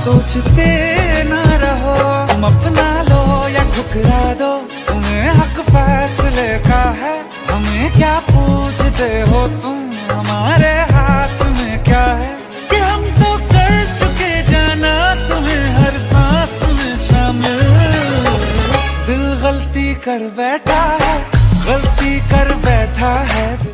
सोचते ना रहो, तुम अपना लो या ठुकरा दो, तुम्हें हक फैसले का है। हमें क्या पूछते हो तुम, हमारे हाथ में क्या है कि हम तो कर चुके जाना तुम्हें हर सांस में शामिल। दिल गलती कर बैठा है, गलती कर बैठा है।